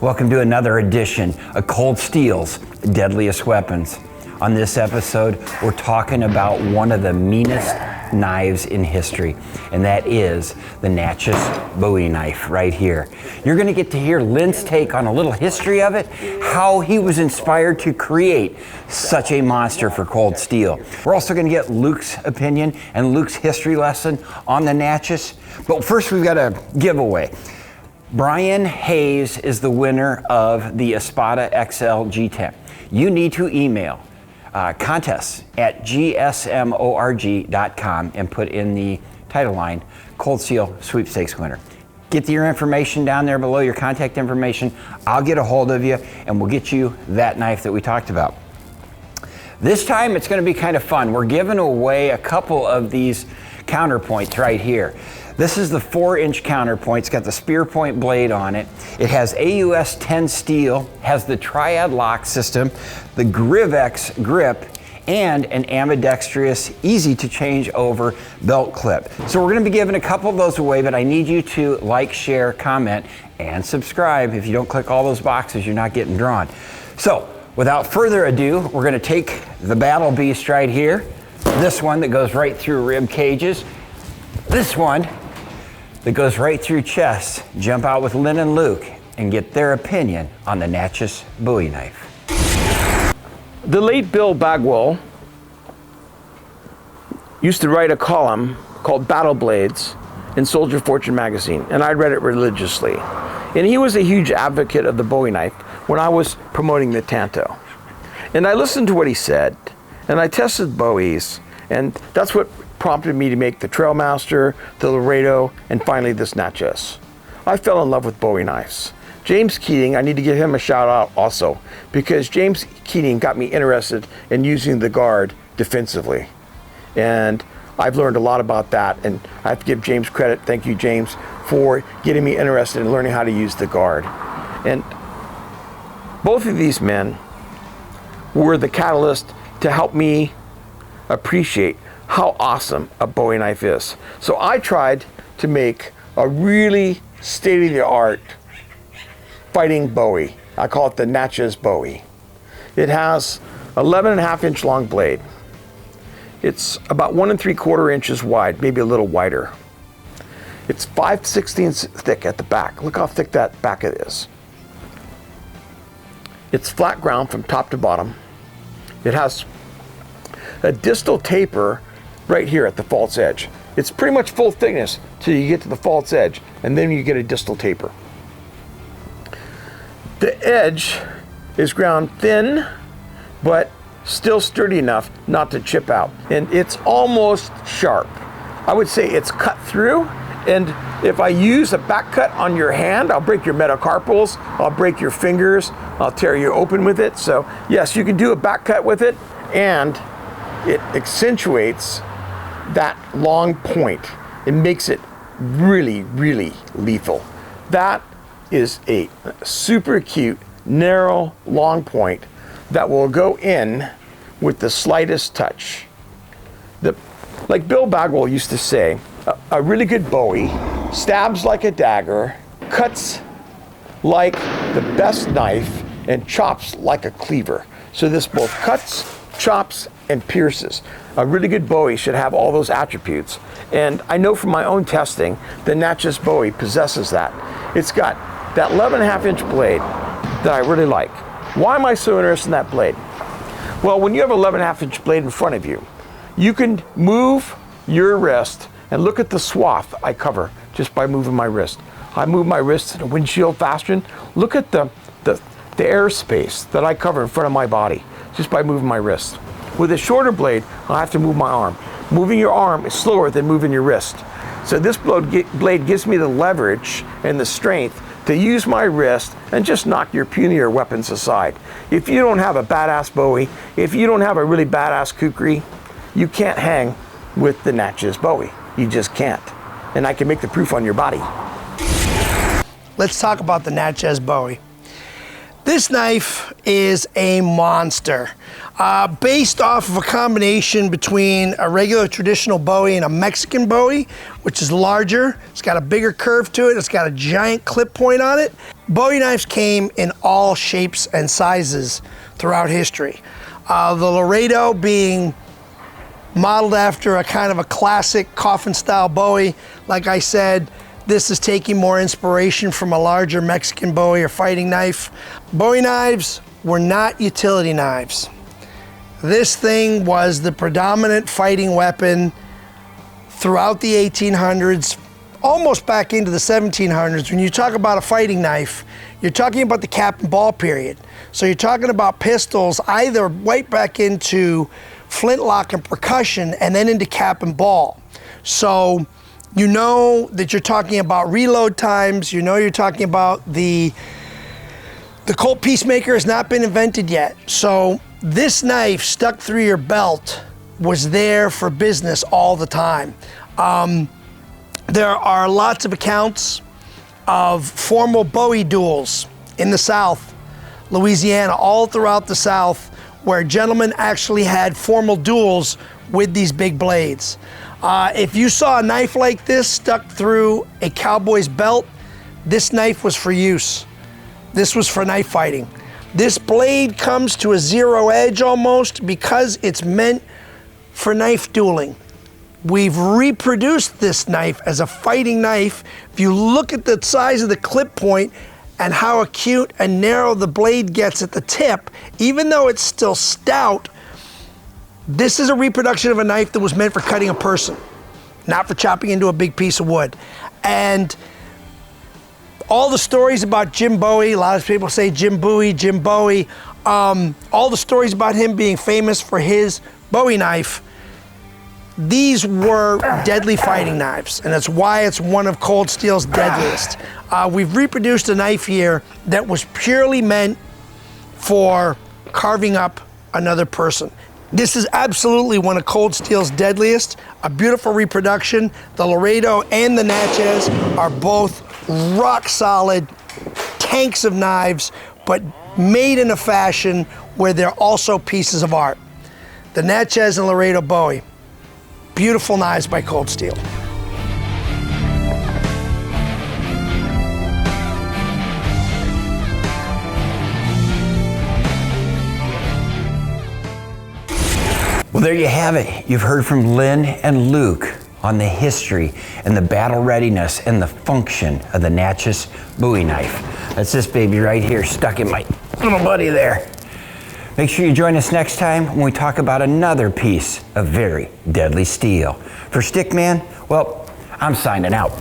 Welcome to another edition of Cold Steel's Deadliest Weapons. On this episode, we're talking about one of the meanest knives in history, and that is the Natchez Bowie knife right here. You're going to get to hear Lynn's take on a little history of it, how he was inspired to create such a monster for Cold Steel. We're also going to get Luke's opinion and Luke's history lesson on the Natchez. But first, we've got a giveaway. Brian Hayes is the winner of the Espada XL G10. You need to email contests at gsmorg.com and put in the title line, Cold Steel Sweepstakes winner. Get your information down there below, your contact information. I'll get a hold of you and we'll get you that knife that we talked about. This time it's going to be kind of fun. We're giving away a couple of these counterpoints right here. This is the 4-inch counterpoint. It's got the spear point blade on it. It has AUS 10 steel, has the triad lock system, the Grivex grip, and an ambidextrous, easy to change over belt clip. So we're going to be giving a couple of those away, but I need you to like, share, comment, and subscribe. If you don't click all those boxes, you're not getting drawn. So without further ado, we're going to take the Battle Beast right here. This one that goes right through rib cages. This one that goes right through chests. Jump out with Lynn and Luke and get their opinion on the Natchez Bowie knife. The late Bill Bagwell used to write a column called Battle Blades in Soldier Fortune magazine, and I read it religiously. And he was a huge advocate of the Bowie knife when I was promoting the Tanto. And I listened to what he said, and I tested Bowie's, and that's what prompted me to make the Trailmaster, the Laredo, and finally this Natchez. I fell in love with Bowie knives. James Keating, I need to give him a shout out also, because James Keating got me interested in using the guard defensively. And I've learned a lot about that, and I have to give James credit. Thank you, James, for getting me interested in learning how to use the guard. And both of these men were the catalyst to help me appreciate how awesome a Bowie knife is. So I tried to make a really state-of-the-art fighting Bowie. I call it the Natchez Bowie. It has 11.5-inch long blade. It's about 1 3/4 inches wide, maybe a little wider. It's 5/16 thick at the back. Look how thick that back is. It's flat ground from top to bottom. It has a distal taper right here at the false edge. It's pretty much full thickness till you get to the false edge, and then you get a distal taper. The edge is ground thin, but still sturdy enough not to chip out. And it's almost sharp. I would say it's cut through, and if I use a back cut on your hand, I'll break your metacarpals, I'll break your fingers, I'll tear you open with it. So yes, you can do a back cut with it, and it accentuates that long point. It makes it really, really lethal. That is a super cute, narrow, long point that will go in with the slightest touch. Like Bill Bagwell used to say, a really good Bowie stabs like a dagger, cuts like the best knife, and chops like a cleaver. So this both cuts, chops, and pierces. A really good Bowie should have all those attributes. And I know from my own testing, the Natchez Bowie possesses that. It's got that 11.5-inch blade that I really like. Why am I so interested in that blade? Well, when you have an 11.5-inch blade in front of you, you can move your wrist and look at the swath I cover just by moving my wrist. I move my wrist in a windshield fashion. Look at the airspace that I cover in front of my body just by moving my wrist. With a shorter blade, I have to move my arm. Moving your arm is slower than moving your wrist. So this blade gives me the leverage and the strength to use my wrist and just knock your punier weapons aside. If you don't have a badass Bowie, if you don't have a really badass kukri, you can't hang with the Natchez Bowie. You just can't. And I can make the proof on your body. Let's talk about the Natchez Bowie. This knife is a monster. Based off of a combination between a regular traditional Bowie and a Mexican Bowie, which is larger. It's got a bigger curve to it. It's got a giant clip point on it. Bowie knives came in all shapes and sizes throughout history. The Laredo being modeled after a kind of a classic coffin style Bowie. Like I said, this is taking more inspiration from a larger Mexican Bowie or fighting knife. Bowie knives were not utility knives. This thing was the predominant fighting weapon throughout the 1800s, almost back into the 1700s. When you talk about a fighting knife, you're talking about the cap and ball period. So you're talking about pistols either right back into flintlock and percussion and then into cap and ball. So you know that you're talking about reload times, you know you're talking about the Colt Peacemaker has not been invented yet. So this knife stuck through your belt was there for business all the time. There are lots of accounts of formal Bowie duels in the South, Louisiana, all throughout the South, where gentlemen actually had formal duels with these big blades. If you saw a knife like this stuck through a cowboy's belt, this knife was for use. This was for knife fighting. This blade comes to a zero edge almost because it's meant for knife dueling. We've reproduced this knife as a fighting knife. If you look at the size of the clip point and how acute and narrow the blade gets at the tip, even though it's still stout, this is a reproduction of a knife that was meant for cutting a person, not for chopping into a big piece of wood. And all the stories about Jim Bowie, a lot of people say Jim Bowie, all the stories about him being famous for his Bowie knife, these were deadly fighting knives, and that's why it's one of Cold Steel's deadliest. We've reproduced a knife here that was purely meant for carving up another person. This is absolutely one of Cold Steel's deadliest, a beautiful reproduction. The Laredo and the Natchez are both rock solid tanks of knives, but made in a fashion where they're also pieces of art. The Natchez and Laredo Bowie, beautiful knives by Cold Steel. Well, there you have it. You've heard from Lynn and Luke on the history and the battle readiness and the function of the Natchez Bowie knife. That's this baby right here, stuck in my little buddy there. Make sure you join us next time when we talk about another piece of very deadly steel. For Stickman, well, I'm signing out.